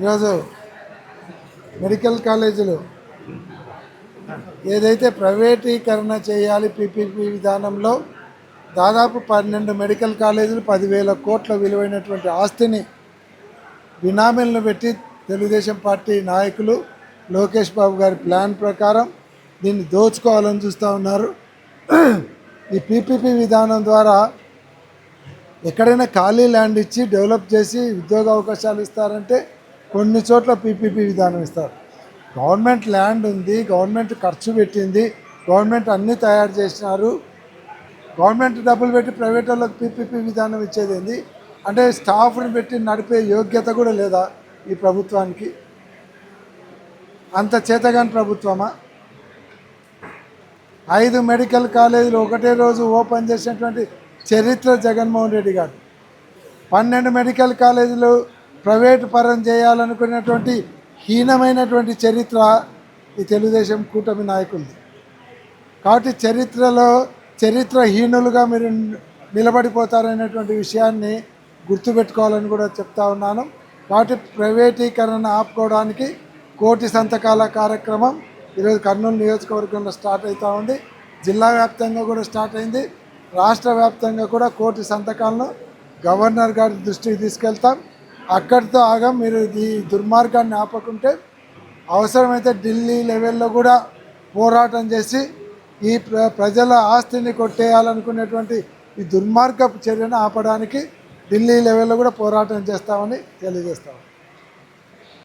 ఈరోజు మెడికల్ కాలేజీలు ఏదైతే ప్రైవేటీకరణ చేయాలి పీపీపీ విధానంలో దాదాపు 12 మెడికల్ కాలేజీలు 10,000 కోట్ల విలువైనటువంటి ఆస్తిని బినామీలను పెట్టి తెలుగుదేశం పార్టీ నాయకులు లోకేష్ బాబు గారి ప్లాన్ ప్రకారం దీన్ని దోచుకోవాలని చూస్తూ ఉన్నారు. ఈ పీపీపీ విధానం ద్వారా ఎక్కడైనా ఖాళీ ల్యాండ్ ఇచ్చి డెవలప్ చేసి ఉద్యోగ అవకాశాలు ఇస్తారంటే కొన్ని చోట్ల పీపీపీ విధానం ఇస్తారు. గవర్నమెంట్ ల్యాండ్ ఉంది, గవర్నమెంట్ ఖర్చు పెట్టింది, గవర్నమెంట్ అన్నీ తయారు చేసినారు. గవర్నమెంట్ డబ్బులు పెట్టి ప్రైవేట్ వాళ్ళకి పీపీపీ విధానం ఇచ్చేది ఏంది అంటే స్టాఫ్ని పెట్టి నడిపే యోగ్యత కూడా లేదా ఈ ప్రభుత్వానికి? అంత చేతగాని ప్రభుత్వమా? 5 మెడికల్ కాలేజీలు ఒకటే రోజు ఓపెన్ చేసినటువంటి చరిత్ర జగన్మోహన్ రెడ్డి గారు. 12 మెడికల్ కాలేజీలు ప్రైవేటు పరం చేయాలనుకున్నటువంటి హీనమైనటువంటి చరిత్ర ఈ తెలుగుదేశం కూటమి నాయకులది. కాబట్టి చరిత్రహీనులుగా మీరు నిలబడిపోతారనేటువంటి విషయాన్ని గుర్తుపెట్టుకోవాలని కూడా చెప్తా ఉన్నాను. కాబట్టి ప్రైవేటీకరణ ఆపుకోవడానికి 1,000,000 సంతకాల కార్యక్రమం ఈరోజు కర్నూలు నియోజకవర్గంలో స్టార్ట్ అవుతూ ఉంది. జిల్లా వ్యాప్తంగా కూడా స్టార్ట్ అయింది. రాష్ట్ర వ్యాప్తంగా కూడా 1,000,000 సంతకాలను గవర్నర్ గారి దృష్టికి తీసుకెళ్తాం. అక్కడితో ఆగం. మీరు ఈ దుర్మార్గాన్ని ఆపకుంటే అవసరమైతే ఢిల్లీ లెవెల్లో కూడా పోరాటం చేసి ఈ ప్రజల ఆస్తిని కొట్టేయాలనుకునేటువంటి ఈ దుర్మార్గపు చర్యను ఆపడానికి ఢిల్లీ లెవెల్లో కూడా పోరాటం చేస్తామని తెలియజేస్తాం.